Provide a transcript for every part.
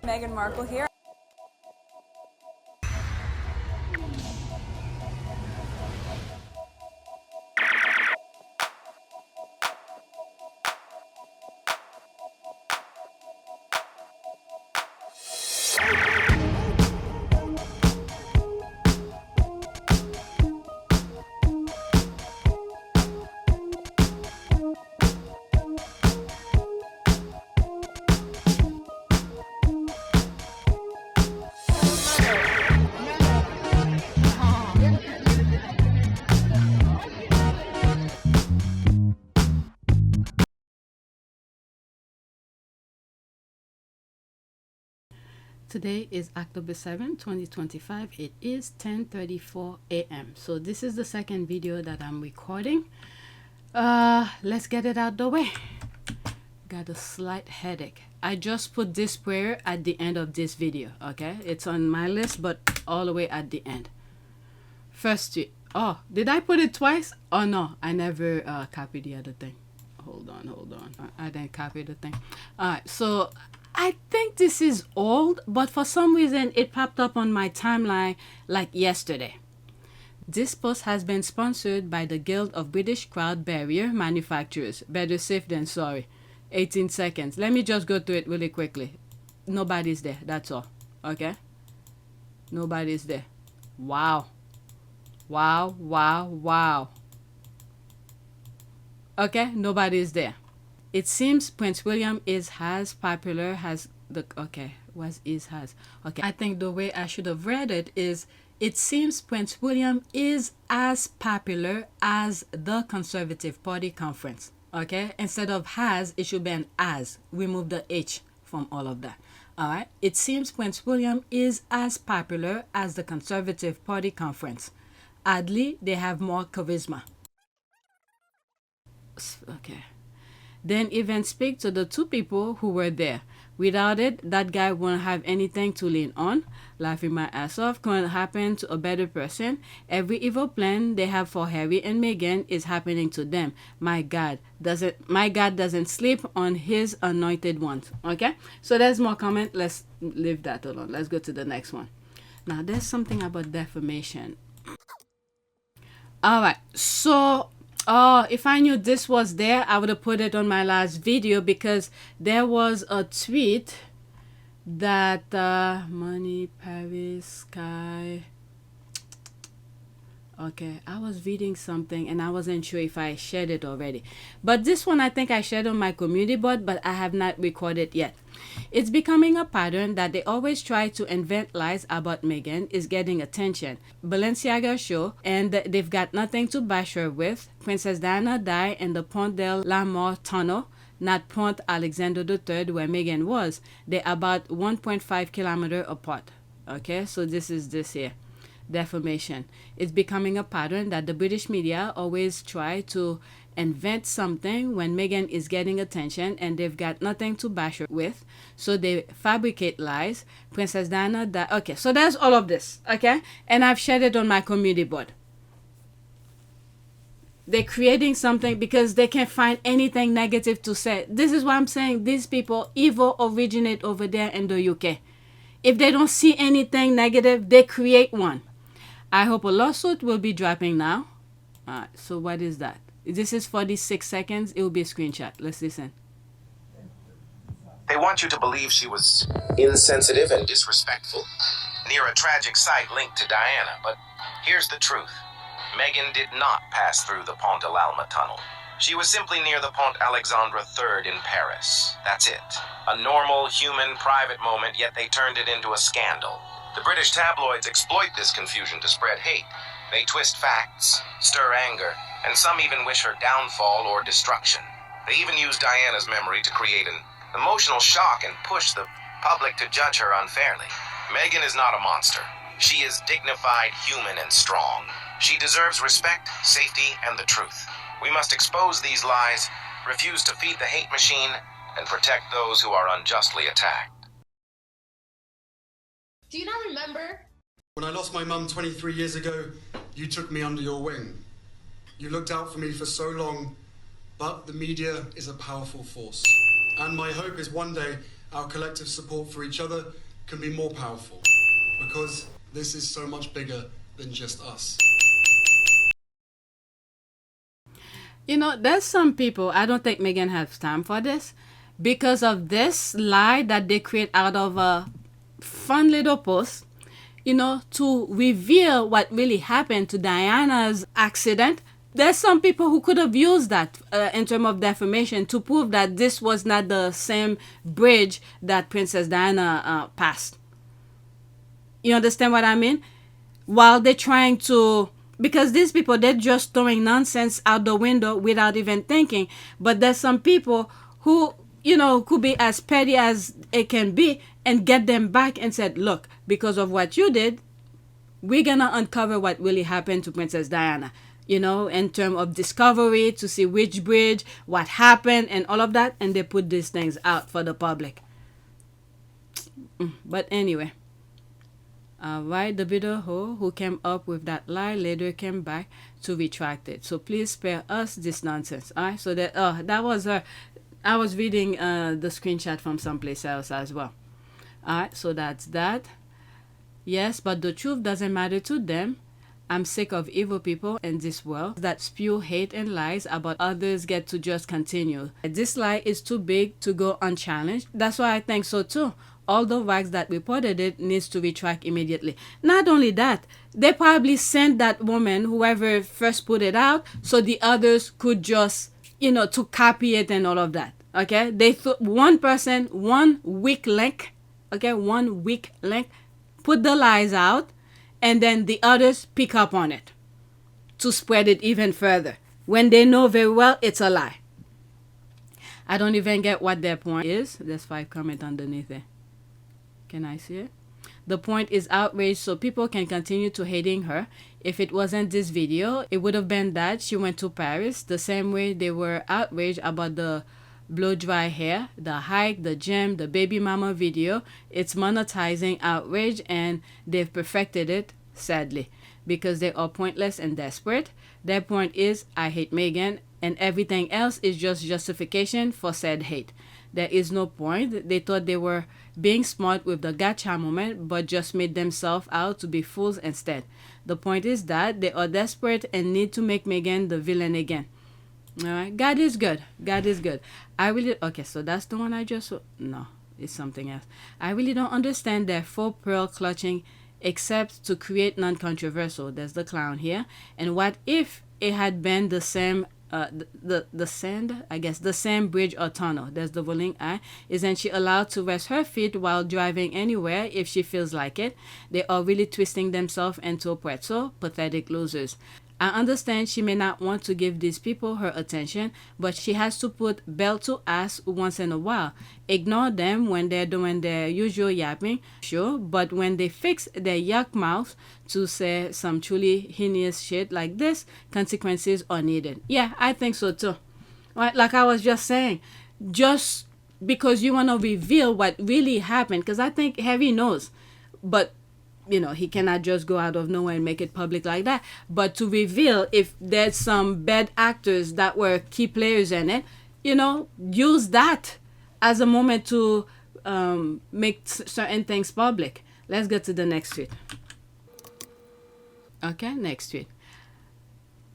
Meghan Markle here. Today is October 7, 2025. It is 10:34 a.m. So this is the second video that I'm recording. Let's get it out the way. Got a slight headache. I just put this prayer at the end of this video, okay? It's on my list, but all the way at the end. First, oh, did I put it twice? Oh no, I never copied the other thing. Hold on. I didn't copy the thing. Alright, so I think this is old, but for some reason it popped up on my timeline like yesterday. This post has been sponsored by the Guild of British Crowd Barrier Manufacturers. Better safe than sorry. 18 seconds. Let me just go through it really quickly. Nobody's there, that's all. Okay? Nobody's there. Wow. Okay, nobody's there. It seems Prince William is as popular as the... Okay, what is has? Okay, I think the way I should have read it is, it seems Prince William is as popular as the Conservative Party conference. Okay, instead of has, it should be an as. Remove the H from all of that. Alright, it seems Prince William is as popular as the Conservative Party conference. Oddly, they have more charisma. Okay. Then even speak to the two people who were there. Without it, that guy won't have anything to lean on. Laughing my ass off couldn't happen to a better person. Every evil plan they have for Harry and Meghan is happening to them. My God doesn't sleep on his anointed ones. Okay? So there's more comment. Let's leave that alone. Let's go to the next one. Now there's something about defamation. Alright, so if I knew this was there, I would have put it on my last video, because there was a tweet that money, Paris, Sky. Okay, I was reading something and I wasn't sure if I shared it already. But this one I think I shared on my community board, but I have not recorded yet. It's becoming a pattern that they always try to invent lies about Meghan is getting attention. Balenciaga show, and they've got nothing to bash her with. Princess Diana died in the Pont de la Mort tunnel, not Pont Alexander III where Meghan was. They're about 1.5 kilometers apart. Okay, so this is this here. Defamation. It's becoming a pattern that the British media always try to invent something when Meghan is getting attention and they've got nothing to bash her with. So they fabricate lies. Princess Diana died. Okay, so there's all of this. Okay, and I've shared it on my community board. They're creating something because they can't find anything negative to say. This is why I'm saying these people, evil originate over there in the UK. If they don't see anything negative, they create one. I hope a lawsuit will be dropping now. Alright, so what is that? This is 46 seconds. It will be a screenshot. Let's listen. They want you to believe she was insensitive and disrespectful near a tragic site linked to Diana, but here's the truth. Meghan did not pass through the Pont de l'Alma tunnel. She was simply near the Pont Alexandre III in Paris. That's it. A normal, human, private moment, yet they turned it into a scandal. The British tabloids exploit this confusion to spread hate. They twist facts, stir anger, and some even wish her downfall or destruction. They even use Diana's memory to create an emotional shock and push the public to judge her unfairly. Meghan is not a monster. She is dignified, human, and strong. She deserves respect, safety, and the truth. We must expose these lies, refuse to feed the hate machine, and protect those who are unjustly attacked. Do you not remember? When I lost my mum 23 years ago, you took me under your wing. You looked out for me for so long, but the media is a powerful force. And my hope is one day our collective support for each other can be more powerful, because this is so much bigger than just us. You know, there's some people, I don't think Meghan has time for this, because of this lie that they create out of a fun little post, you know, to reveal what really happened to Diana's accident. There's some people who could have used that in terms of defamation to prove that this was not the same bridge that Princess Diana passed. You understand what I mean? While they're trying to, because these people, they're just throwing nonsense out the window without even thinking. But there's some people who, you know, could be as petty as it can be and get them back and said, look, because of what you did, we're gonna uncover what really happened to Princess Diana, you know, in terms of discovery, to see which bridge, what happened, and all of that. And they put these things out for the public. But anyway, right, the bitter hoe who came up with that lie later came back to retract it. So please spare us this nonsense. All right, so that was her. I was reading the screenshot from someplace else as well. All right, so that's that. Yes, but the truth doesn't matter to them. I'm sick of evil people in this world that spew hate and lies about others get to just continue. This lie is too big to go unchallenged. That's why I think so too. All the rags that reported it needs to retract immediately. Not only that, they probably sent that woman, whoever first put it out, so the others could just, you know, to copy it and all of that. Okay? They thought one person, one weak link, okay, one weak link, put the lies out, and then the others pick up on it to spread it even further when they know very well it's a lie. I don't even get what their point is. There's 5 comments underneath it. Can I see it? The point is outrage so people can continue to hating her. If it wasn't this video, it would have been that she went to Paris the same way they were outraged about the blow dry hair, the hike, the gym, the baby mama video. It's monetizing outrage and they've perfected it, sadly, because they are pointless and desperate. Their point is, I hate Meghan, and everything else is just justification for said hate. There is no point. They thought they were being smart with the gotcha moment, but just made themselves out to be fools instead. The point is that they are desperate and need to make Meghan the villain again. Alright, God is good. God is good. Okay, so that's the one I just, no, it's something else. I really don't understand their faux pearl clutching except to create non-controversial. There's the clown here. And what if it had been the same, the same bridge or tunnel? There's the rolling eye. Isn't she allowed to rest her feet while driving anywhere if she feels like it? They are really twisting themselves into a pretzel. Pathetic losers. I understand she may not want to give these people her attention, but she has to put belt to ass once in a while. Ignore them when they're doing their usual yapping, sure, but when they fix their yuck mouths to say some truly heinous shit like this, consequences are needed. Yeah, I think so too. Right, like I was just saying, just because you want to reveal what really happened, because I think Harry knows, but you know, he cannot just go out of nowhere and make it public like that. But to reveal if there's some bad actors that were key players in it, you know, use that as a moment to make certain things public. Let's get to the next tweet. Okay, next tweet.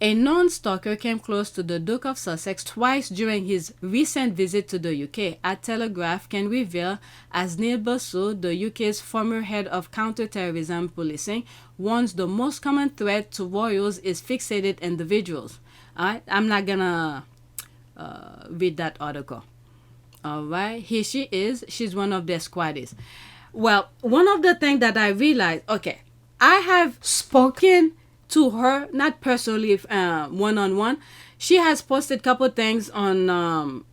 A non-stalker came close to the Duke of Sussex twice during his recent visit to the UK. A Telegraph can reveal as Neil Basu, the UK's former head of counterterrorism policing, warns the most common threat to royals is fixated individuals. Alright, I'm not gonna read that article. Alright, here she is. She's one of their squaddies. Well, one of the things that I realized, okay, I have spoken to her, not personally, one-on-one. She has posted a couple things on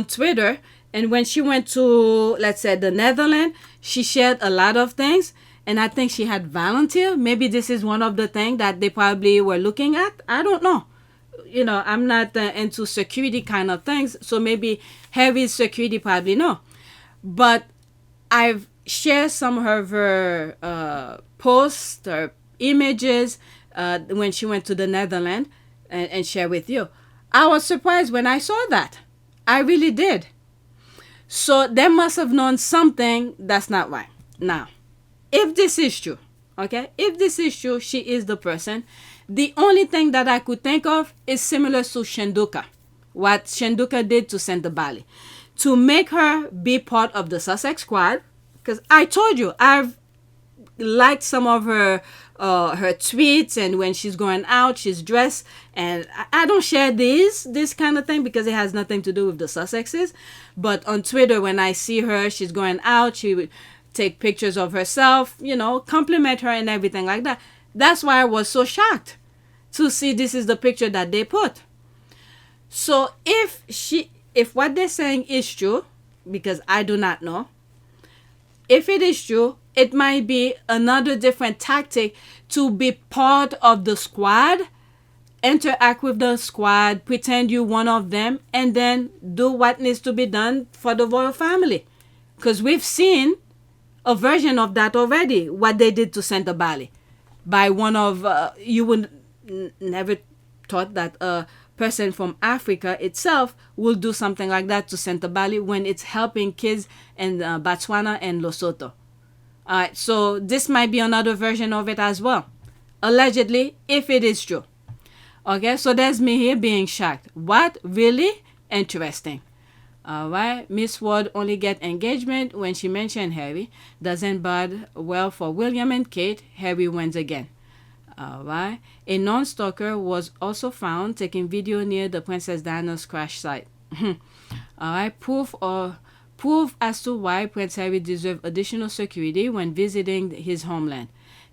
Twitter, and when she went to, let's say, the Netherlands, she shared a lot of things, and I think she had volunteered. Maybe this is one of the things that they probably were looking at. I don't know. You know, I'm not into security kind of things, so maybe Harry's security probably no. But I've shared some of her posts or images when she went to the Netherlands and share with you. I was surprised when I saw that. I really did. So they must have known something that's not right. Now, if this is true, okay, if this is true, she is the person. The only thing that I could think of is similar to Shenduka. What Shenduka did to Santa Bali. To make her be part of the Sussex squad. Because I told you, I've liked some of her tweets, and when she's going out, she's dressed. And I don't share this kind of thing because it has nothing to do with the Sussexes. But on Twitter, when I see her, she's going out, she would take pictures of herself, you know, compliment her and everything like that. That's why I was so shocked to see this is the picture that they put. So if what they're saying is true, because I do not know, if it is true, it might be another different tactic to be part of the squad, interact with the squad, pretend you're one of them, and then do what needs to be done for the royal family. Because we've seen a version of that already, what they did to Santa Bali. By one of, you would never thought that a person from Africa itself will do something like that to Santa Bali when it's helping kids in Botswana and Lesotho. Alright, so this might be another version of it as well. Allegedly, if it is true. Okay, so there's me here being shocked. What? Really? Interesting. Alright, Miss Ward only get engagement when she mentioned Harry. Doesn't bode well for William and Kate. Harry wins again. Alright, a non-stalker was also found taking video near the Princess Diana's crash site. Alright, proof as to why Prince Harry deserves additional security when visiting his homeland.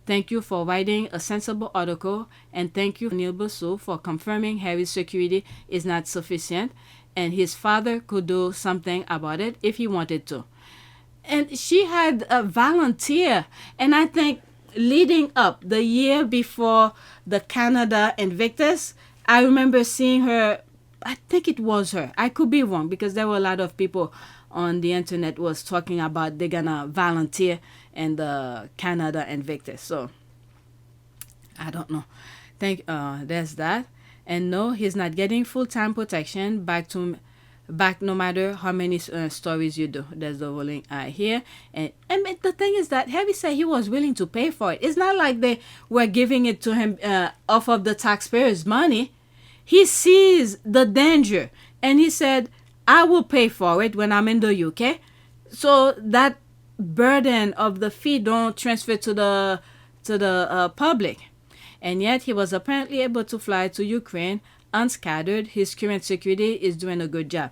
Thank you for writing a sensible article, and thank you, Neil Basu, for confirming Harry's security is not sufficient and his father could do something about it if he wanted to. And she had a volunteer, and I think leading up the year before the Canada Invictus, I remember seeing her, I think it was her, I could be wrong because there were a lot of people on the internet was talking about they're gonna volunteer in the Canada Invictus. So I don't know. There's that. And no, he's not getting full-time protection back no matter how many stories you do. There's the ruling here. And the thing is that Harry said he was willing to pay for it. It's not like they were giving it to him off of the taxpayers' money. He sees the danger and he said, I will pay for it when I'm in the UK. So that burden of the fee don't transfer to the public. And yet he was apparently able to fly to Ukraine unscattered. His current security is doing a good job.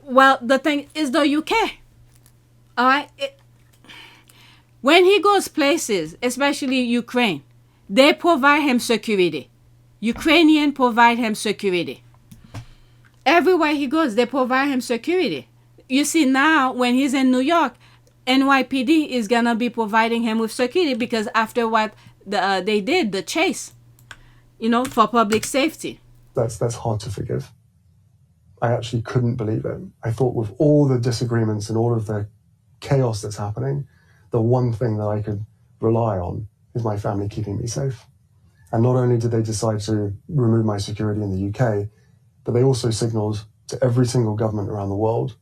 Well, the thing is the UK. All right. When he goes places, especially Ukraine, they provide him security. Ukrainians provide him security. Everywhere he goes, they provide him security. You see now when he's in New York, NYPD is going to be providing him with security because after what they did, the chase, for public safety. That's hard to forgive. I actually couldn't believe it. I thought with all the disagreements and all of the chaos that's happening, the one thing that I could rely on is my family keeping me safe. And not only did they decide to remove my security in the UK, but they also signaled to every single government around the world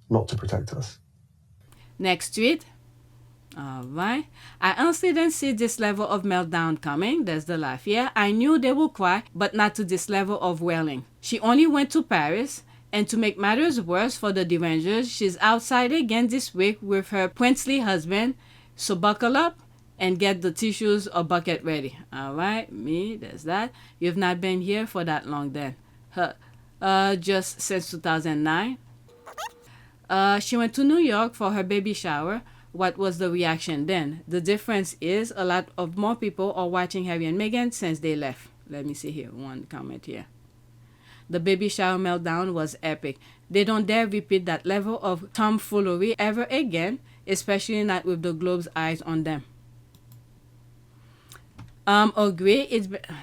not to protect us. Next tweet. All right. I honestly didn't see this level of meltdown coming. There's the laugh. Yeah, I knew they would cry, but not to this level of wailing. She only went to Paris, and to make matters worse for the derangers, she's outside again this week with her princely husband. So buckle up and get the tissues or bucket ready. All right, there's that. You've not been here for that long then. Just since 2009. She went to New York for her baby shower. What was the reaction then? The difference is a lot of more people are watching Harry and Meghan since they left. Let me see here. One comment here. The baby shower meltdown was epic. They don't dare repeat that level of tomfoolery ever again, especially not with the Globe's eyes on them. Agree.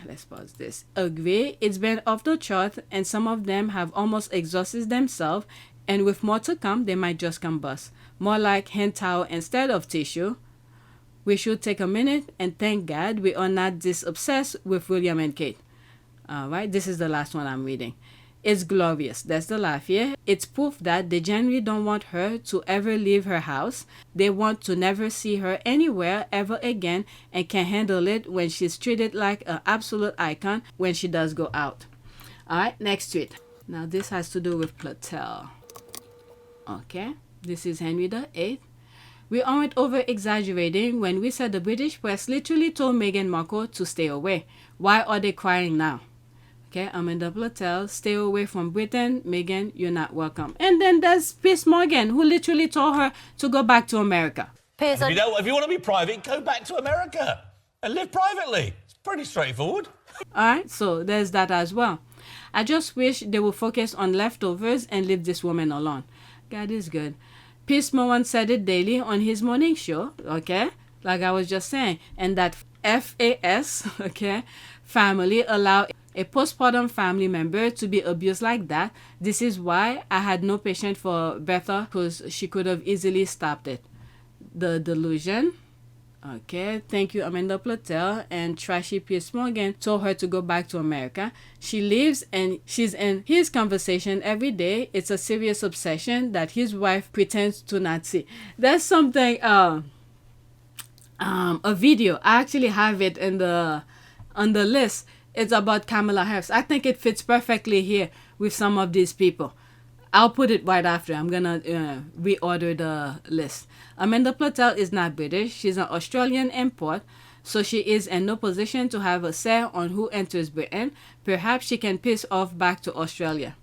Let's pause this. Agree. It's been off the chart, and some of them have almost exhausted themselves. And with more to come, they might just combust. More like hand towel instead of tissue. We should take a minute and thank God we are not this obsessed with William and Kate. All right, this is the last one I'm reading. It's glorious. That's the laugh here. It's proof that they genuinely don't want her to ever leave her house. They want to never see her anywhere ever again and can handle it when she's treated like an absolute icon when she does go out. Alright, next tweet. Now this has to do with Platell. Okay, this is Henry VIII. We aren't over-exaggerating when we said the British press literally told Meghan Markle to stay away. Why are they crying now? Okay, Amanda Platell, stay away from Britain. Meghan, you're not welcome. And then there's Piers Morgan, who literally told her to go back to America. Piers, if you want to be private, go back to America and live privately. It's pretty straightforward. Alright, so there's that as well. I just wish they would focus on leftovers and leave this woman alone. God is good. Piers Morgan said it daily on his morning show, okay? Like I was just saying. And that FAS, okay, family allow a postpartum family member to be abused like that. This is why I had no patience for Bertha, because she could have easily stopped it. The delusion. Okay, thank you, Amanda Platell. And trashy Piers Morgan told her to go back to America. She lives and she's in his conversation every day. It's a serious obsession that his wife pretends to not see. That's something, a video. I actually have it in on the list. It's about Kamala Harris. I think it fits perfectly here with some of these people. I'll put it right after. I'm gonna reorder the list. Amanda Platell is not British. She's an Australian import, so she is in no position to have a say on who enters Britain. Perhaps she can piss off back to Australia.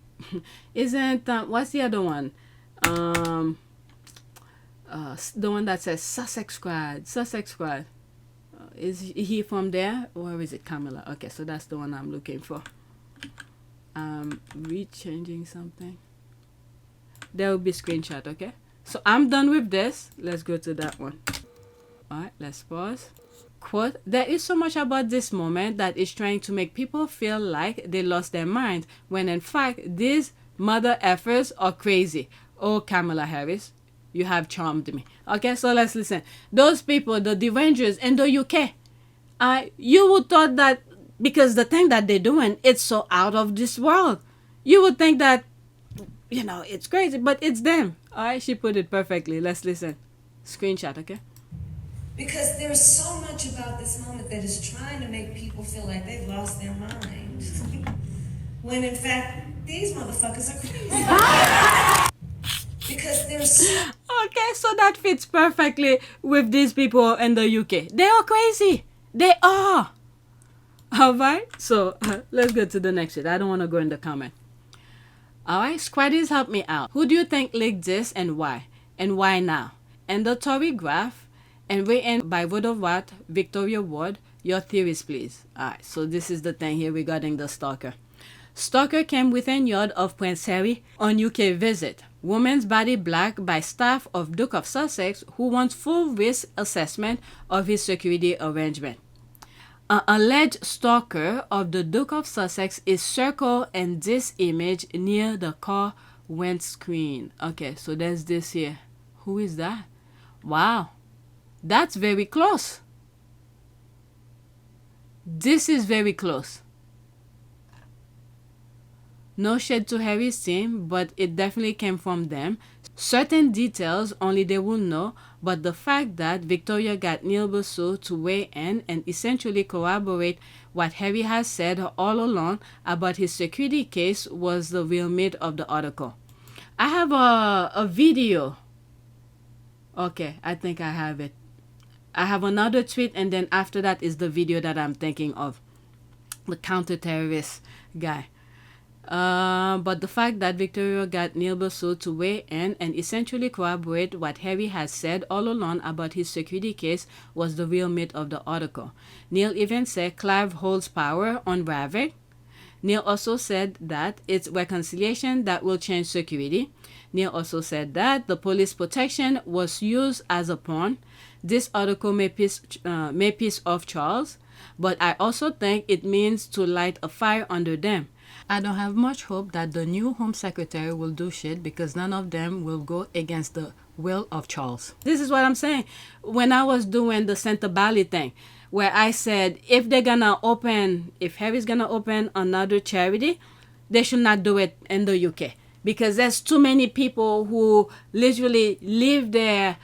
Isn't what's the other one? The one that says Sussex Squad. Sussex Squad. Is he from there, or is it Kamala? Okay, so that's the one I'm looking for. Rechanging something. There will be screenshot, okay? So I'm done with this. Let's go to that one. Alright, let's pause. Quote, there is so much about this moment that is trying to make people feel like they lost their mind, when in fact, these mother effers are crazy. Oh, Kamala Harris, you have charmed me. Okay, so let's listen. Those people, the derangers in the UK, you would thought that because the thing that they're doing, it's so out of this world. You would think that, you know, it's crazy, but it's them. All right, she put it perfectly. Let's listen. Screenshot, okay? Because there's so much about this moment that is trying to make people feel like they've lost their mind. When in fact, these motherfuckers are crazy. Because there's Okay, so that fits perfectly with these people in the UK. They are crazy. They are. Alright, so let's go to the next one. I don't want to go in the comment. Alright, Squaddies, help me out. Who do you think leaked this and why? And why now? And the Tory graph, and written by Vodovat, Victoria Ward. Your theories, please. Alright, so this is the thing here regarding the Stalker. Stalker came within yard of Prince Harry on UK visit. Woman's body black by staff of Duke of Sussex who wants full risk assessment of his security arrangement. An alleged stalker of the Duke of Sussex is circled in this image near the car windscreen. Okay, so there's this here. Who is that? Wow, that's very close. This is very close. No shade to Harry's team, but it definitely came from them. Certain details only they will know, but the fact that Victoria got Neil Basu to weigh in and essentially corroborate what Harry has said all along about his security case was the real meat of the article. I have a video. Okay, I think I have it. I have another tweet, and then after that is the video that I'm thinking of. The counter-terrorist guy. But the fact that Victoria got Neil Basu to weigh in and essentially corroborate what Harry has said all along about his security case was the real meat of the article. Neil even said Clive holds power on Ravik. Neil also said that it's reconciliation that will change security. Neil also said that the police protection was used as a pawn. This article may piss off Charles, but I also think it means to light a fire under them. I don't have much hope that the new Home Secretary will do shit because none of them will go against the will of Charles. This is what I'm saying. When I was doing the Center Bally thing, where I said if Harry's gonna open another charity, they should not do it in the UK, because there's too many people who literally leave their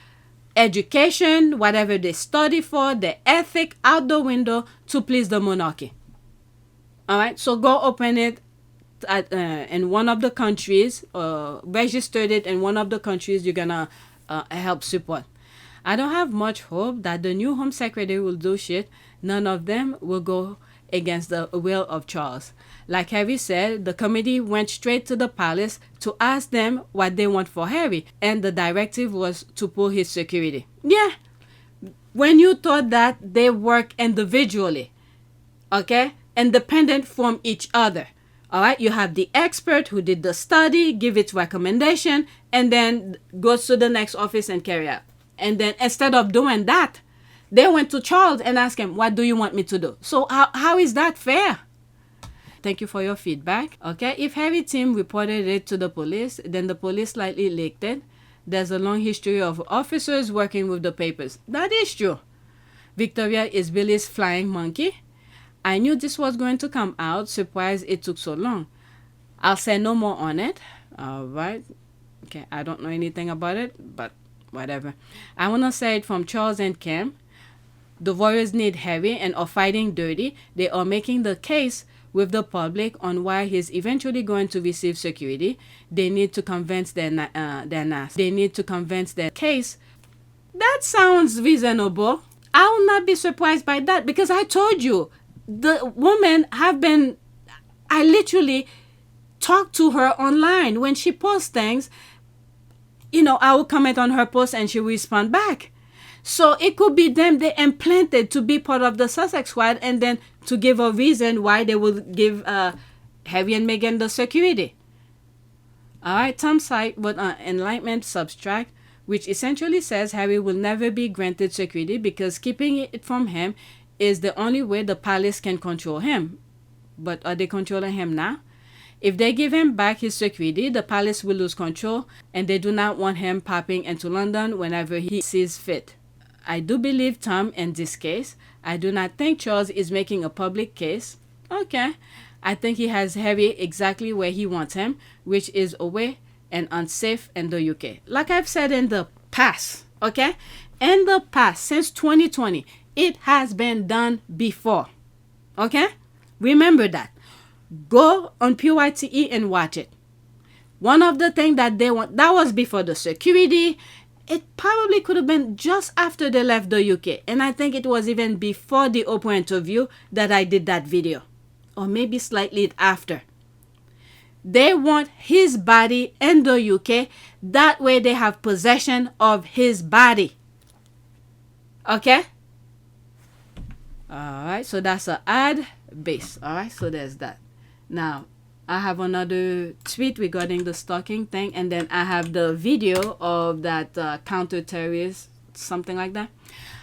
education, whatever they study for, their ethic out the window to please the monarchy. All right, so go open it in one of the countries, registered it in one of the countries you're gonna help support. I don't have much hope that the new Home Secretary will do shit. None of them will go against the will of Charles. Like Harry said, the committee went straight to the palace to ask them what they want for Harry, and the directive was to pull his security. Yeah, when you thought that they work individually, okay, independent from each other. All right, you have the expert who did the study, give its recommendation, and then goes to the next office and carry out. And then instead of doing that, they went to Charles and asked him, what do you want me to do? So how is that fair? Thank you for your feedback. Okay, if Harry Tim reported it to the police, then the police slightly leaked it. There's a long history of officers working with the papers. That is true. Victoria is Billy's flying monkey. I knew this was going to come out. Surprised it took so long. I'll say no more on it. All right. Okay, I don't know anything about it, but whatever. I want to say it from Charles and Cam. The Warriors need Harry and are fighting dirty. They are making the case with the public on why he's eventually going to receive security. They need to convince their NAS. They need to convince their case. That sounds reasonable. I will not be surprised by that, because I told you, the woman I literally talk to her online. When she posts things, I will comment on her post and she will respond back. So it could be them they implanted to be part of the Sussex squad, and then to give a reason why they will give Harry and Meghan the security. All right, Tom site with an enlightenment subtract, which essentially says Harry will never be granted security because keeping it from him is the only way the palace can control him. But are they controlling him now? If they give him back his security, the palace will lose control, and they do not want him popping into London whenever he sees fit. I do believe Tom in this case. I do not think Charles is making a public case. Okay. I think he has Harry exactly where he wants him, which is away and unsafe in the UK. Like I've said in the past, okay? In the past, since 2020, it has been done before. Okay? Remember that. Go on PYTE and watch it. One of the things that they want, that was before the security. It probably could have been just after they left the UK. And I think it was even before the Oprah interview that I did that video. Or maybe slightly after. They want his body in the UK. That way they have possession of his body. Okay? Alright, so that's an ad base. Alright, so there's that. Now, I have another tweet regarding the stalking thing, and then I have the video of that counter-terrorist, something like that.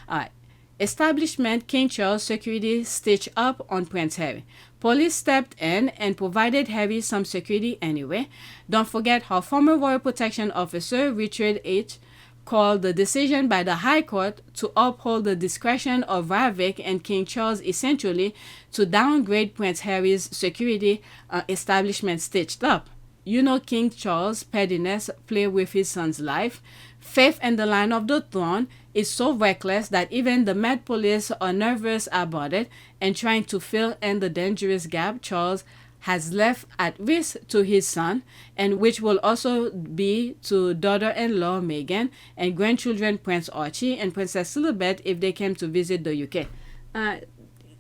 Alright. Establishment King Charles security stitched up on Prince Harry. Police stepped in and provided Harry some security anyway. Don't forget how former Royal Protection Officer Richard H. called the decision by the High Court to uphold the discretion of Ravik and King Charles essentially to downgrade Prince Harry's security establishment stitched up. You know King Charles' pettiness play with his son's life. Faith in the line of the throne is so reckless that even the Met Police are nervous about it and trying to fill in the dangerous gap Charles has left at risk to his son, and which will also be to daughter-in-law Meghan and grandchildren Prince Archie and Princess Elizabeth if they came to visit the UK.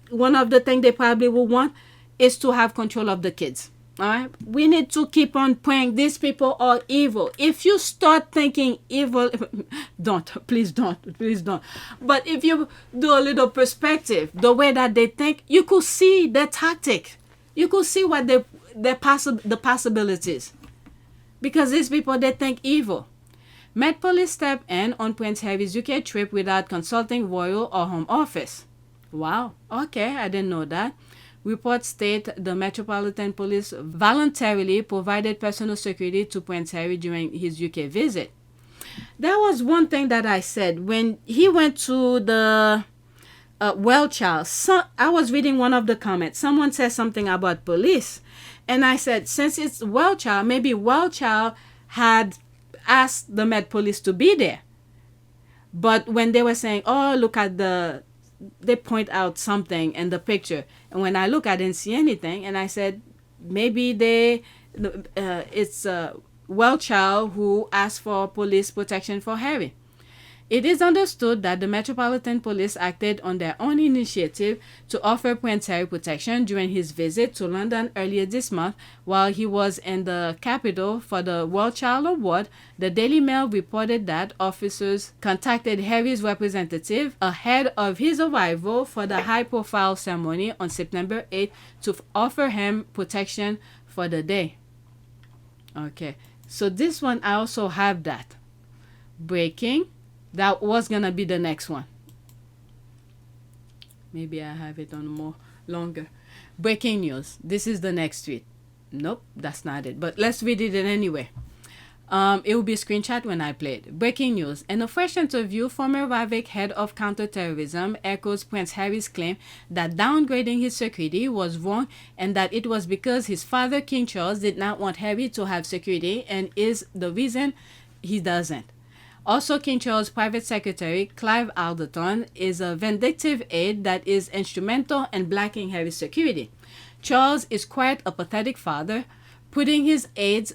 One of the things they probably will want is to have control of the kids. All right, we need to keep on praying. These people are evil. If you start thinking evil, please don't. But if you do a little perspective, the way that they think, you could see their tactic. You could see what the possibilities. Because these people, they think evil. Met Police stepped in on Prince Harry's UK trip without consulting Royal or Home Office. Wow. Okay, I didn't know that. Reports state the Metropolitan Police voluntarily provided personal security to Prince Harry during his UK visit. That was one thing that I said. When he went to the well child, I was reading one of the comments. Someone said something about police. And I said, since it's Wellchild, maybe Wellchild had asked the Met Police to be there. But when they were saying, oh, look at they point out something in the picture. And when I look, I didn't see anything. And I said, maybe it's Wellchild who asked for police protection for Harry. It is understood that the Metropolitan Police acted on their own initiative to offer Prince Harry protection during his visit to London earlier this month while he was in the capital for the Wellchild Award. The Daily Mail reported that officers contacted Harry's representative ahead of his arrival for the high-profile ceremony on September 8th to offer him protection for the day. Okay, so this one I also have that. Breaking. That was gonna be the next one. Maybe I have it on more longer. Breaking news. This is the next tweet. Nope, that's not it. But let's read it anyway. It will be a screenshot when I play it. Breaking news. In a fresh interview, former RAVIC head of counterterrorism echoes Prince Harry's claim that downgrading his security was wrong and that it was because his father, King Charles, did not want Harry to have security and is the reason he doesn't. Also, King Charles' private secretary, Clive Alderton, is a vindictive aide that is instrumental in blocking Harry's security. Charles is quite a pathetic father, putting his aide's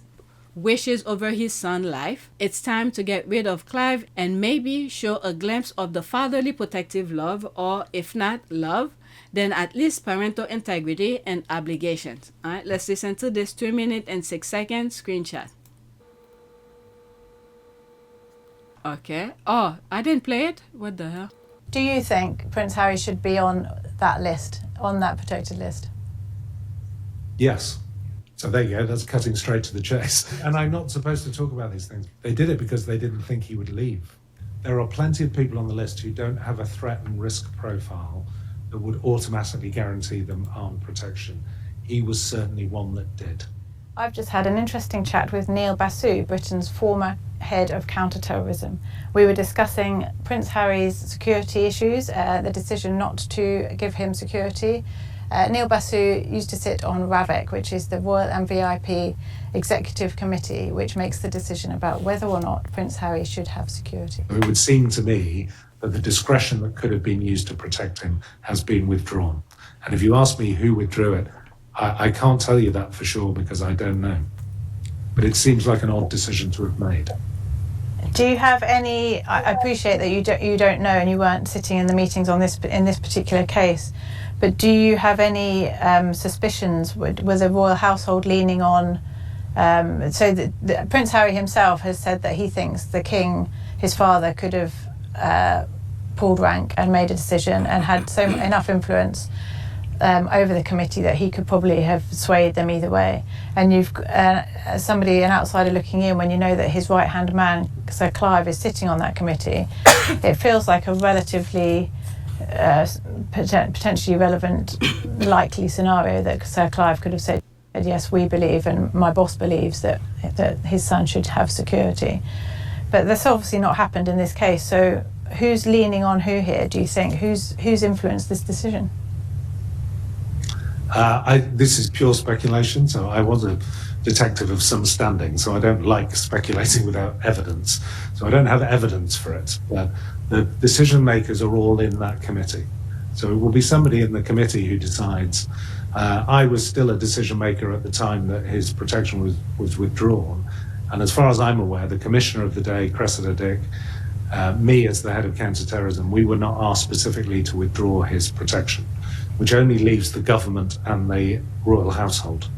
wishes over his son's life. It's time to get rid of Clive and maybe show a glimpse of the fatherly protective love, or if not love, then at least parental integrity and obligations. All right, let's listen to this 2 minutes and 6 seconds screenshot. Okay. Oh, I didn't play it? What the hell? Do you think Prince Harry should be on that list, on that protected list? Yes. So there you go, that's cutting straight to the chase. And I'm not supposed to talk about these things. They did it because they didn't think he would leave. There are plenty of people on the list who don't have a threat and risk profile that would automatically guarantee them armed protection. He was certainly one that did. I've just had an interesting chat with Neil Basu, Britain's former head of counterterrorism. We were discussing Prince Harry's security issues, the decision not to give him security. Neil Basu used to sit on RAVIC, which is the Royal and VIP Executive Committee, which makes the decision about whether or not Prince Harry should have security. It would seem to me that the discretion that could have been used to protect him has been withdrawn. And if you ask me who withdrew it, I can't tell you that for sure because I don't know. But it seems like an odd decision to have made. Do you have any? I appreciate that you don't know and you weren't sitting in the meetings on this in this particular case, but do you have any suspicions? Was the royal household leaning on? Prince Harry himself has said that he thinks the king, his father, could have pulled rank and made a decision and had enough influence over the committee that he could probably have swayed them either way. And you've, as somebody, an outsider looking in, when you know that his right-hand man, Sir Clive, is sitting on that committee, it feels like a relatively potentially relevant, likely scenario that Sir Clive could have said, yes, we believe, and my boss believes that his son should have security. But that's obviously not happened in this case. So who's leaning on who here, do you think? Who's influenced this decision? This is pure speculation, so I was a detective of some standing, so I don't like speculating without evidence. So I don't have evidence for it, but the decision makers are all in that committee. So it will be somebody in the committee who decides. I was still a decision maker at the time that his protection was withdrawn. And as far as I'm aware, the commissioner of the day, Cressida Dick, me as the head of counterterrorism, we were not asked specifically to withdraw his protection, which only leaves the government and the royal household.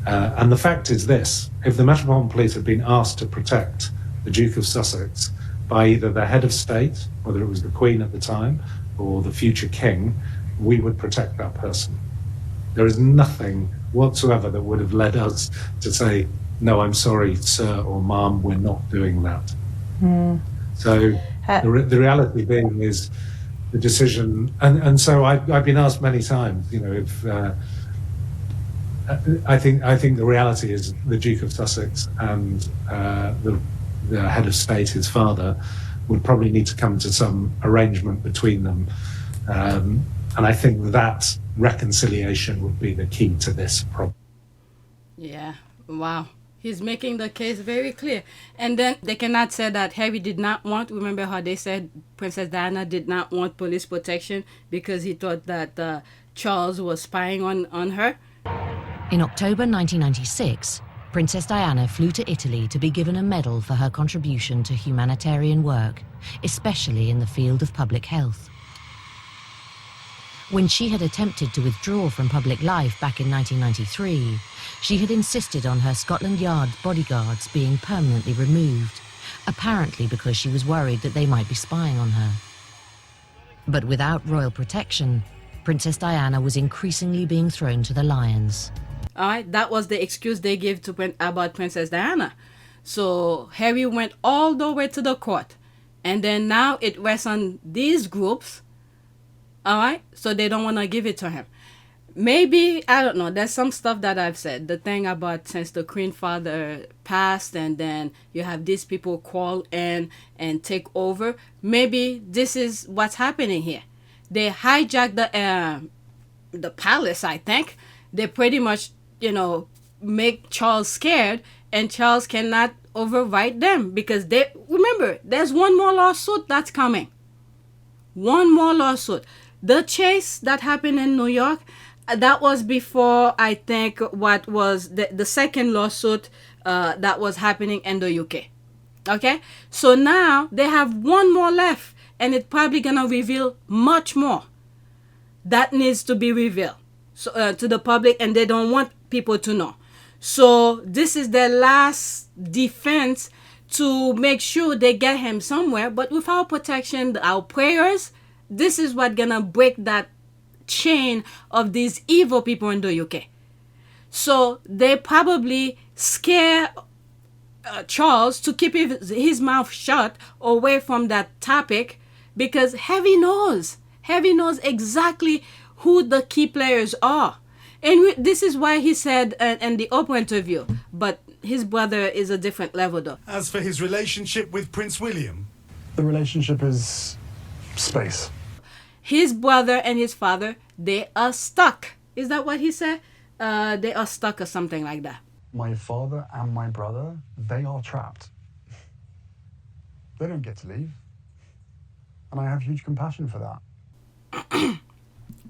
And the fact is this: if the Metropolitan Police had been asked to protect the Duke of Sussex by either the head of state, whether it was the Queen at the time, or the future king, we would protect that person. There is nothing whatsoever that would have led us to say, no, I'm sorry, sir or ma'am, we're not doing that. So the reality being is the decision, and so I've been asked many times, you know, if I think the reality is the Duke of Sussex and the head of state, his father, would probably need to come to some arrangement between them, and I think that reconciliation would be the key to this problem. Yeah. Wow. He's making the case very clear. And then they cannot say that Harry did not want, remember how they said Princess Diana did not want police protection because he thought that Charles was spying on her? In October 1996, Princess Diana flew to Italy to be given a medal for her contribution to humanitarian work, especially in the field of public health. When she had attempted to withdraw from public life back in 1993, she had insisted on her Scotland Yard bodyguards being permanently removed, apparently because she was worried that they might be spying on her. But without royal protection, Princess Diana was increasingly being thrown to the lions. All right, that was the excuse they gave about Princess Diana. So Harry went all the way to the court, and then now it rests on these groups. All right, so they don't want to give it to him. Maybe, I don't know, there's some stuff that I've said. The thing about since the Queen Father passed and then you have these people call in and take over, maybe this is what's happening here. They hijacked the palace, I think. They pretty much, make Charles scared, and Charles cannot override them because remember, there's one more lawsuit that's coming. One more lawsuit. The chase that happened in New York, that was before, I think, what was the second lawsuit that was happening in the UK. Okay? So now they have one more left, and it's probably going to reveal much more that needs to be revealed to the public, and they don't want people to know. So this is their last defense to make sure they get him somewhere. But without protection, our prayers, this is what's going to break that chain of these evil people in the UK. So they probably scare Charles to keep his mouth shut away from that topic because Harry knows exactly who the key players are. And this is why he said in the Oprah interview, but his brother is a different level though. As for his relationship with Prince William? The relationship is space. His brother and his father, they are stuck. Is that what he said? They are stuck or something like that. My father and my brother, they are trapped. They don't get to leave. And I have huge compassion for that.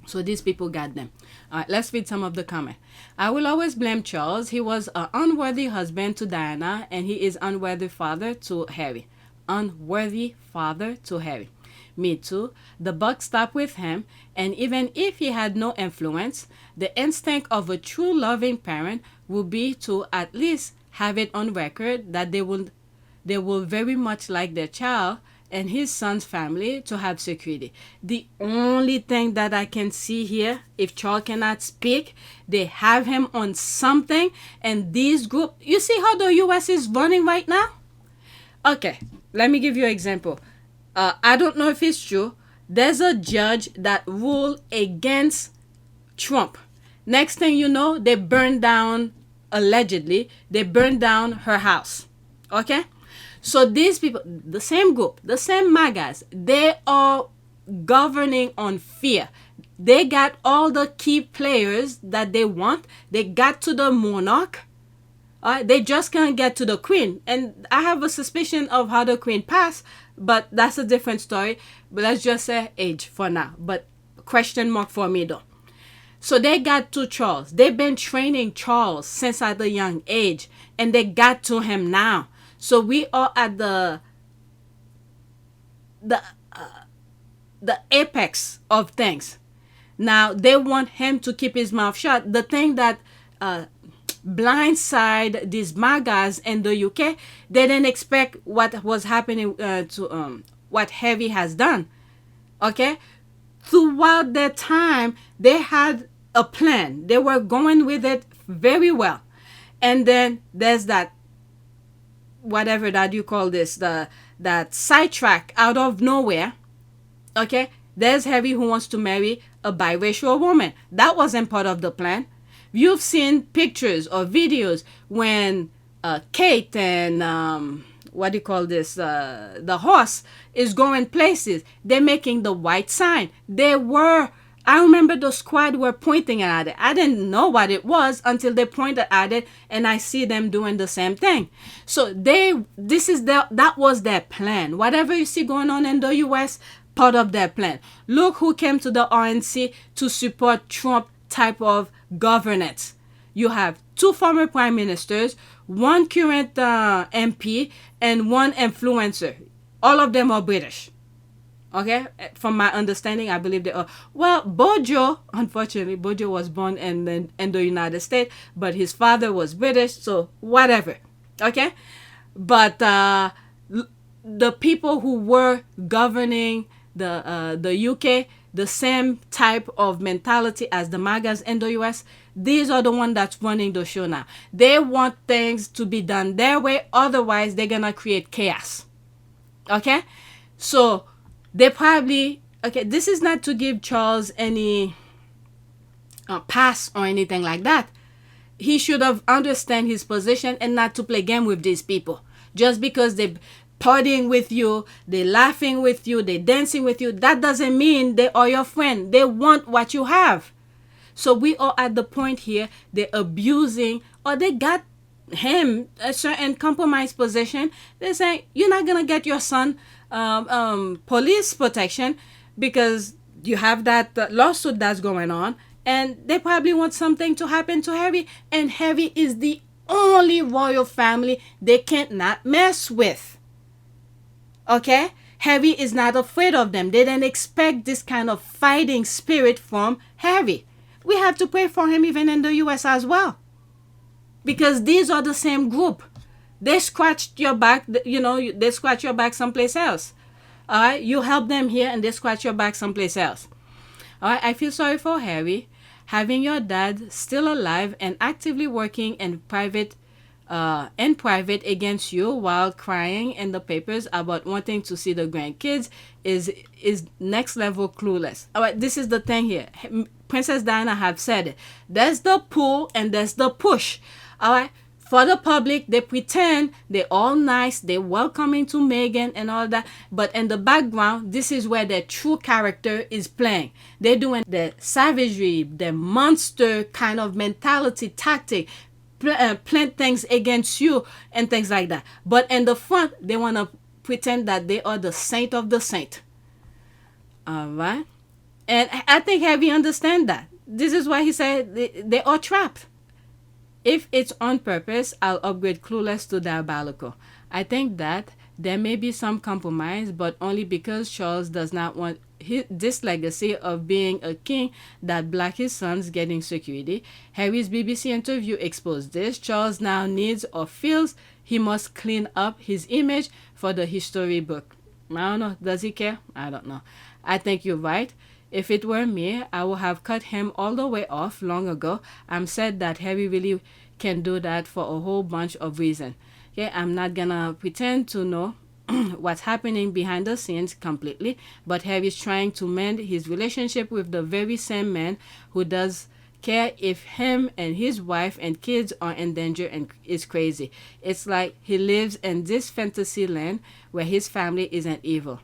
So these people got them. All right, let's read some of the comment. I will always blame Charles. He was an unworthy husband to Diana, and he is unworthy father to Harry. Unworthy father to Harry. Me too. The buck stopped with him, and even if he had no influence, the instinct of a true loving parent would be to at least have it on record that they will very much like their child and his son's family to have security. The only thing that I can see here, if Charles cannot speak, they have him on something, and these group, you see how the US is running right now? Okay, let me give you an example. I don't know if it's true. There's a judge that ruled against Trump. Next thing you know, they burned down, allegedly, they burned down her house. Okay? So these people, the same group, the same MAGAs, they are governing on fear. They got all the key players that they want. They got to the monarch. They just can't get to the queen. And I have a suspicion of how the queen passed, but that's a different story. But let's just say age for now. But question mark for me though. So they got to Charles. They've been training Charles since at a young age, and they got to him now. So we are at the apex of things. Now they want him to keep his mouth shut. The thing that blindside these MAGAs in the UK, they didn't expect what was happening to what Harry has done. Okay, throughout that time they had a plan. They were going with it very well, and then there's that whatever that you call this, that sidetrack out of nowhere. Okay, there's Harry who wants to marry a biracial woman. That wasn't part of the plan. You've seen pictures or videos when Kate and what do you call this, the horse is going places. They're making the white sign. They were I remember the squad were pointing at it. I didn't know what it was until they pointed at it, and I see them doing the same thing. So that was their plan. Whatever you see going on in the US, part of their plan. Look who came to the RNC to support Trump type of governance. You have 2 former prime ministers, 1 current MP, and 1 influencer. All of them are British. Okay, from my understanding, I believe they are. Well, Bojo, unfortunately, Bojo was born in the United States, but his father was British, so whatever. Okay, but the people who were governing the UK, the same type of mentality as the MAGAs in the US, these are the ones that's running the show now. They want things to be done their way, otherwise they're gonna create chaos. Okay, so they probably, okay, this is not to give Charles any pass or anything like that. He should have understand his position and not to play game with these people. Just because they partying with you, they laughing with you, they dancing with you, that doesn't mean they are your friend. They want what you have. So we are at the point here, they're abusing, or they got him a certain compromised position. They're saying, you're not going to get your son police protection because you have that lawsuit that's going on, and they probably want something to happen to Harry, and Harry is the only royal family they can't not mess with. Okay, Harry is not afraid of them. They didn't expect this kind of fighting spirit from Harry. We have to pray for him even in the US as well, because these are the same group. They scratched your back, they scratch your back someplace else. All right, you help them here and they scratch your back someplace else. All right, I feel sorry for Harry. Having your dad still alive and actively working in private against you while crying in the papers about wanting to see the grandkids is next level clueless. All right, this is the thing here. Princess Diana have said it. There's the pull and there's the push. All right. For the public, they pretend they're all nice, they're welcoming to Meghan and all that. But in the background, this is where their true character is playing. They're doing the savagery, the monster kind of mentality, tactic, plant things against you and things like that. But in the front, they want to pretend that they are the saint of the saint. All right? And I think Harry understands that. This is why he said they are trapped. If it's on purpose, I'll upgrade Clueless to Diabolical. I think that there may be some compromise, but only because Charles does not want this legacy of being a king that black his sons getting security. Harry's BBC interview exposed this. Charles now needs or feels he must clean up his image for the history book. I don't know. Does he care? I don't know. I think you're right. If it were me, I would have cut him all the way off long ago. I'm sad that Harry really can do that for a whole bunch of reasons. Okay, I'm not gonna pretend to know what's happening behind the scenes completely, but Harry's trying to mend his relationship with the very same man who does care if him and his wife and kids are in danger and is crazy. It's like he lives in this fantasy land where his family isn't evil.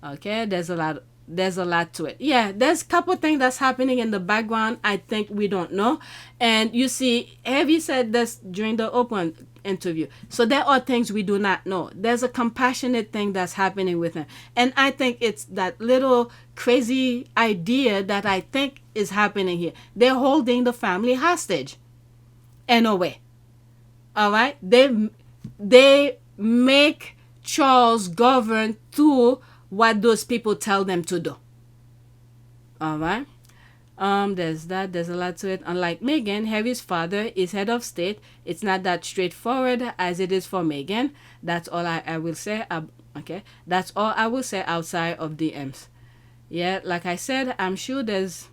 Okay, there's a lot to it. Yeah, there's a couple things that's happening in the background I think we don't know. And you see, Harry said this during the open interview. So there are things we do not know. There's a compassionate thing that's happening with him. And I think it's that little crazy idea that I think is happening here. They're holding the family hostage in a way. All right? They make Charles govern through what those people tell them to do. All right. There's a lot to it. Unlike Meghan, Harry's father is head of state. It's not that straightforward as it is for Meghan. That's all I will say. Okay. That's all I will say outside of DMs. Yeah, like I said, I'm sure there's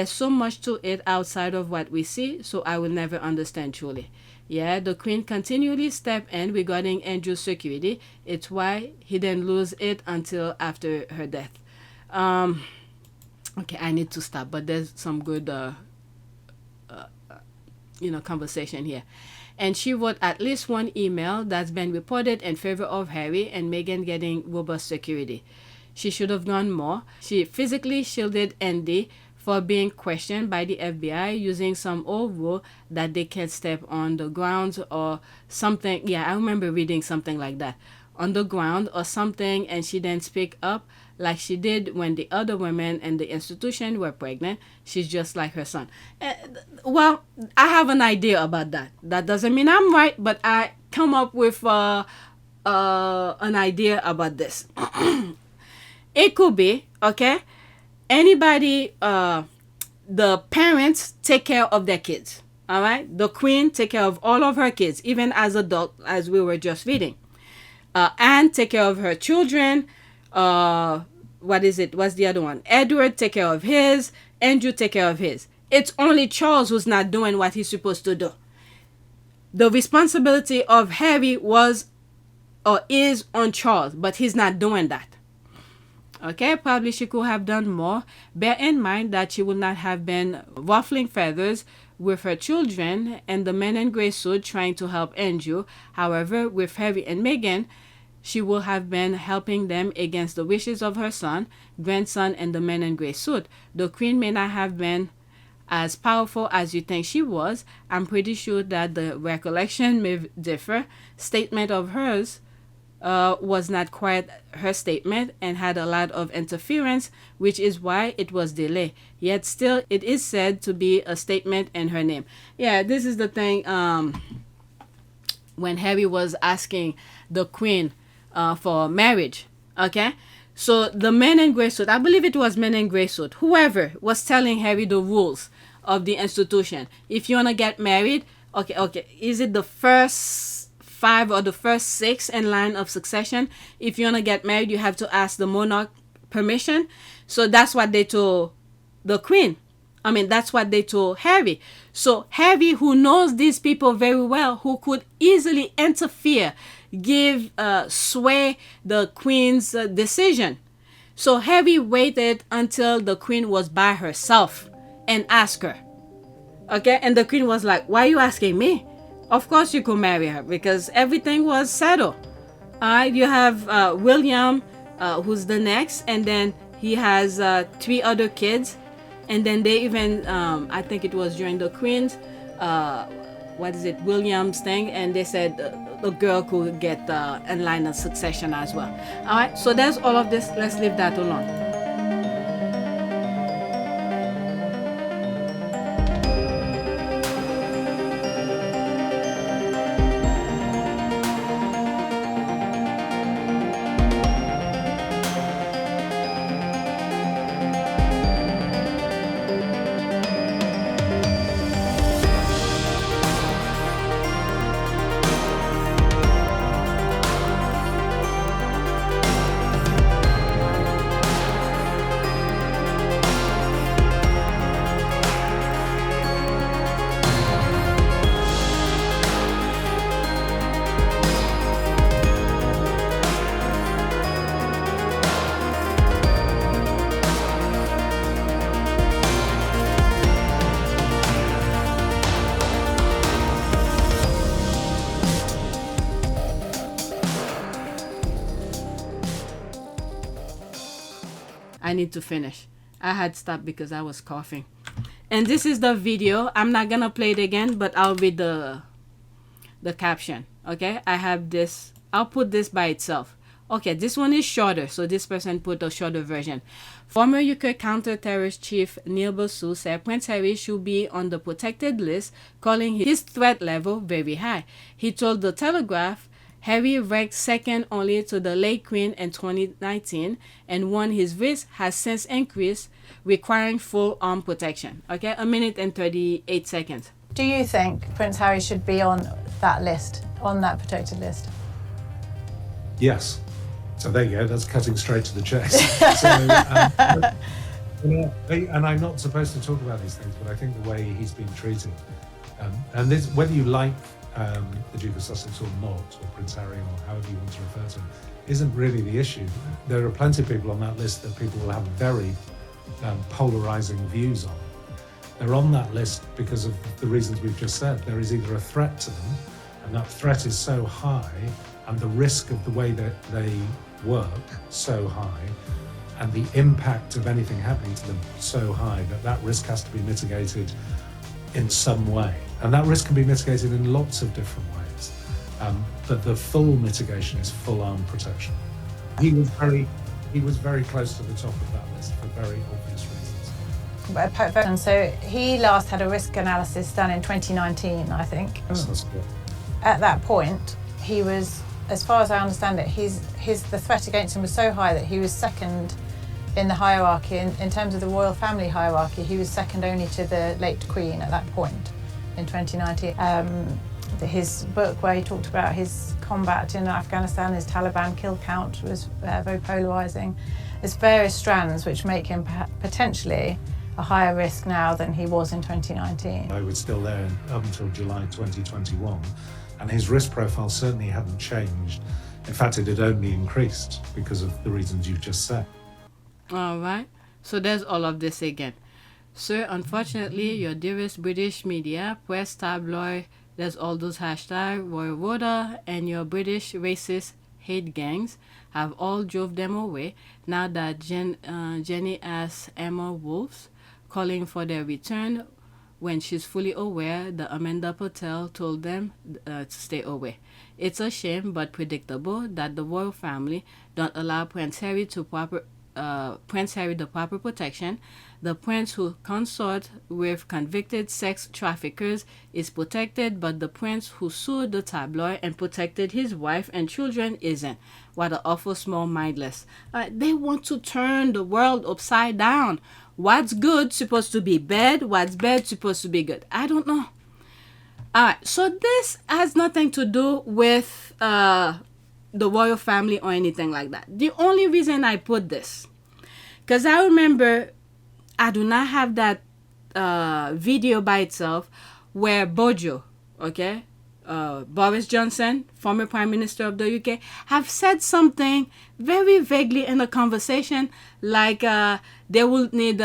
so much to it outside of what we see, so I will never understand truly. Yeah, the Queen continually stepped in regarding Andrew's security. It's why he didn't lose it until after her death. Okay, I need to stop, but there's some good, conversation here. And she wrote at least one email that's been reported in favor of Harry and Meghan getting robust security. She should have done more. She physically shielded Andy for being questioned by the FBI using some old rule that they can't step on the ground or something. Yeah, I remember reading something like that. On the ground or something, and she didn't speak up like she did when the other women in the institution were pregnant. She's just like her son. Well, I have an idea about that. That doesn't mean I'm right, but I come up with an idea about this. It could be, okay, anybody, the parents take care of their kids, all right? The queen take care of all of her kids, even as adult, as we were just reading. Anne take care of her children. What's the other one? Edward take care of his. Andrew take care of his. It's only Charles who's not doing what he's supposed to do. The responsibility of Harry was or is on Charles, but he's not doing that. Okay, probably she could have done more. Bear in mind that she would not have been ruffling feathers with her children and the men in gray suit trying to help Andrew. However, with Harry and Meghan, she will have been helping them against the wishes of her son, grandson, and the men in gray suit. The queen may not have been as powerful as you think she was. I'm pretty sure that the recollection may differ. Statement of hers was not quite her statement and had a lot of interference, which is why it was delayed. Yet still, it is said to be a statement in her name. Yeah, this is the thing. When Harry was asking the queen for marriage, okay? So the men in gray suit, I believe it was men in gray suit, whoever was telling Harry the rules of the institution. If you want to get married, okay, is it the first 5 or the first 6 in line of succession? If you want to get married, you have to ask the monarch permission. So that's what they told the queen. I mean, that's what they told Harry. So Harry, who knows these people very well, who could easily interfere, sway the queen's decision. So Harry waited until the queen was by herself and asked her. Okay, and the queen was like, why are you asking me? Of course you could marry her because everything was settled. You have William, who's the next, and then he has 3 other kids. And then they even, I think it was during the Queen's, William's thing, and they said the girl could get in line of succession as well. All right, so there's all of this. Let's leave that alone. I need to finish. I had stopped because I was coughing. And this is the video. I'm not gonna play it again, but I'll read the caption. Okay, I have this. I'll put this by itself. Okay, this one is shorter, so this person put a shorter version. Former UK counter-terror chief Neil Basu said Prince Harry should be on the protected list, calling his threat level very high. He told The Telegraph Harry ranked second only to the late Queen in 2019 and warned his risk has since increased, requiring full arm protection. Okay, 1 minute and 38 seconds. Do you think Prince Harry should be on that list, on that protected list? Yes. So there you go, that's cutting straight to the chase. And I'm not supposed to talk about these things, but I think the way he's been treated, and this, whether you like the Duke of Sussex or not, or Prince Harry, or however you want to refer to him, isn't really the issue. There are plenty of people on that list that people will have very polarizing views on. They're on that list because of the reasons we've just said. There is either a threat to them, and that threat is so high, and the risk of the way that they work so high, and the impact of anything happening to them so high that that risk has to be mitigated in some way. And that risk can be mitigated in lots of different ways. But the full mitigation is full arm protection. He was very close to the top of that list for very obvious reasons. And so he last had a risk analysis done in 2019, I think. Yes, that's good. At that point, he was, as far as I understand it, the threat against him was so high that he was second in the hierarchy. In terms of the royal family hierarchy, he was second only to the late Queen at that point in 2019. His book where he talked about his combat in Afghanistan, his Taliban kill count, was very polarising. There's various strands which make him potentially a higher risk now than he was in 2019. I was still there up until July 2021, and his risk profile certainly hadn't changed. In fact, it had only increased because of the reasons you've just said. All right. So there's all of this again. Sir, unfortunately, your dearest British media, press, tabloid, there's all those hashtags, Royal Voter, and your British racist hate gangs have all drove them away now that Jenny asked Emma Wolves calling for their return when she's fully aware that Amanda Patel told them to stay away. It's a shame but predictable that the royal family don't allow Prince Harry the proper protection. The prince who consorts with convicted sex traffickers is protected, but the prince who sued the tabloid and protected his wife and children isn't. What an awful small mindless. They want to turn the world upside down. What's good supposed to be bad? What's bad supposed to be good? I don't know. Alright, so this has nothing to do with the royal family or anything like that. The only reason I put this, because I remember I do not have that video by itself where Bojo, okay, Boris Johnson, former Prime Minister of the UK, have said something very vaguely in a conversation like they will need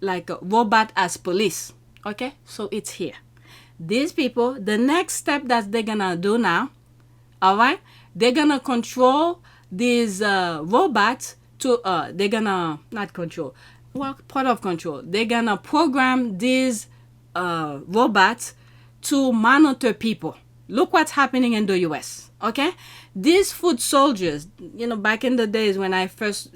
like a robot as police. Okay, so it's here. These people, the next step that they're gonna do now, all right, they're gonna control these robots to they're gonna not control. Well, part of control. They're gonna program these robots to monitor people. Look what's happening in the US. Okay, these foot soldiers. You know, back in the days when I first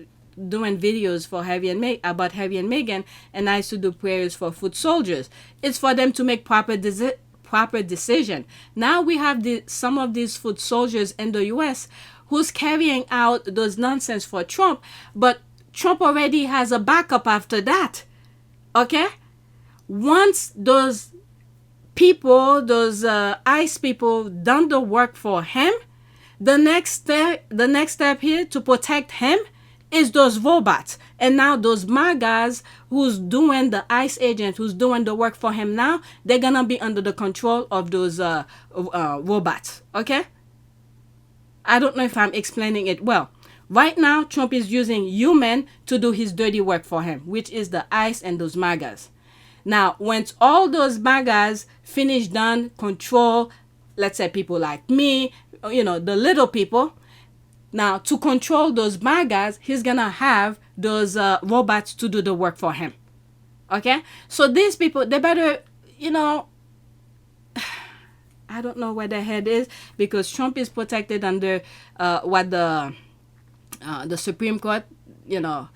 doing videos for about Harry and Meghan, and I used to do prayers for foot soldiers. It's for them to make proper decision. Now we have some of these foot soldiers in the US who's carrying out those nonsense for Trump, but Trump already has a backup after that. Okay? Once those people, those ICE people done the work for him, the next step here to protect him is those robots. And now those MAGAs who's doing the ICE agent, who's doing the work for him now, they're gonna be under the control of those robots. Okay? I don't know if I'm explaining it well. Right now, Trump is using human to do his dirty work for him, which is the ICE and those MAGAs. Now, once all those MAGAs finish, done, control, let's say people like me, you know, the little people. Now, to control those MAGAs, he's gonna have those robots to do the work for him. Okay? So these people, they better, you know, I don't know where their head is, because Trump is protected under what the Supreme Court, you know,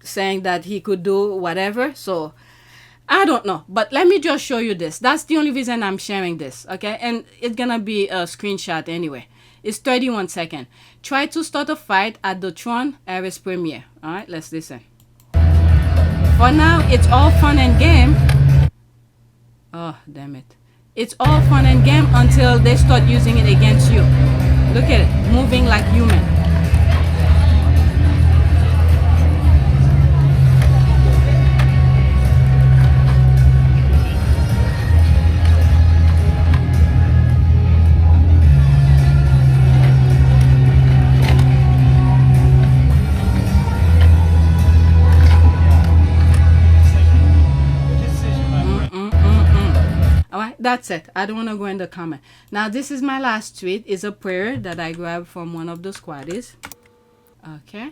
saying that he could do whatever. So I don't know, but let me just show you this. That's the only reason I'm sharing this. Okay, and it's gonna be a screenshot anyway. It's 31 seconds. Try to start a fight at the Tron Ares premiere. All right, let's listen. For now, it's all fun and game. Oh, damn it. It's all fun and game until they start using it against you. Look at it, moving like human. That's it. I don't want to go in the comment. Now, this is my last tweet. It's a prayer that I grabbed from one of the Squaddies. Okay.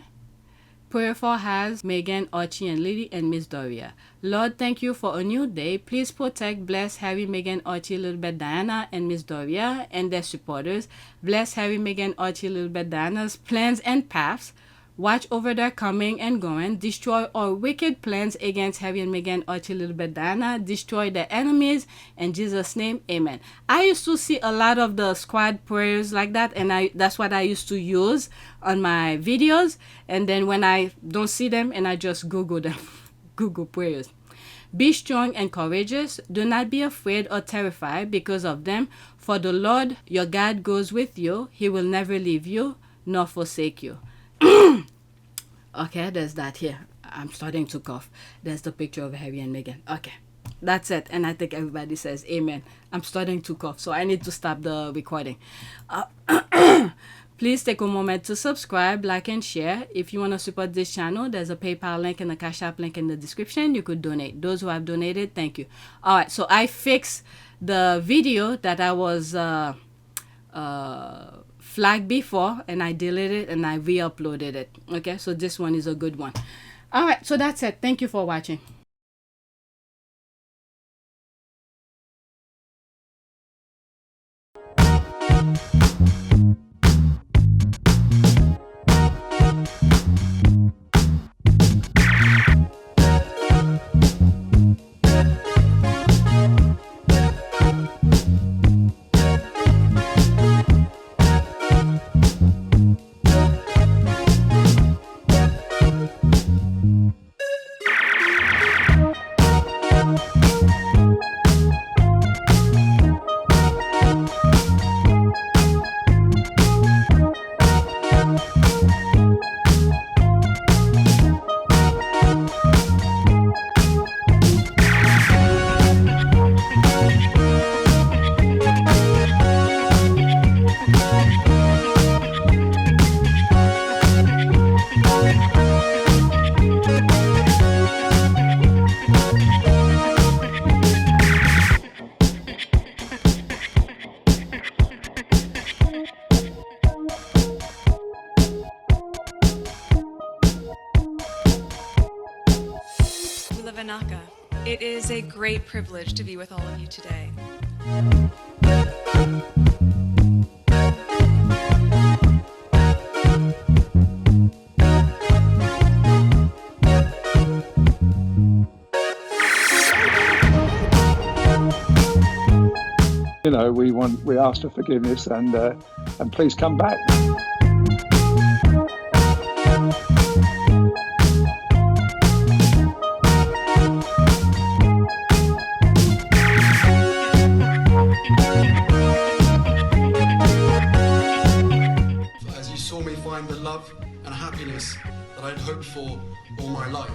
Prayer for Has, Meghan, Archie, and Lily, and Miss Doria. Lord, thank you for a new day. Please protect, bless Harry, Meghan, Archie, Lilibet, Diana, and Miss Doria and their supporters. Bless Harry, Meghan, Archie, Lilibet, Diana's plans and paths. Watch over their coming and going. Destroy all wicked plans against Harry and Meghan, Archie, Lilibet, Diana. Destroy their enemies. In Jesus' name, amen. I used to see a lot of the squad prayers like that, and that's what I used to use on my videos. And then when I don't see them, and I just Google them. Google prayers. Be strong and courageous. Do not be afraid or terrified because of them. For the Lord your God goes with you. He will never leave you nor forsake you. Okay, there's that here. I'm starting to cough. There's the picture of Harry and Meghan. Okay, that's it. And I think everybody says amen. I'm starting to cough, so I need to stop the recording. Please take a moment to subscribe, like, and share. If you want to support this channel, there's a PayPal link and a Cash App link in the description. You could donate. Those who have donated, thank you. All right, so I fixed the video that I was flagged before, and I deleted it and I re-uploaded it. Okay, so this one is a good one. All right, so that's it. Thank you for watching. It is a great privilege to be with all of you today. You know, we ask for forgiveness and please come back. As you saw me find the love and happiness that I'd hoped for all my life.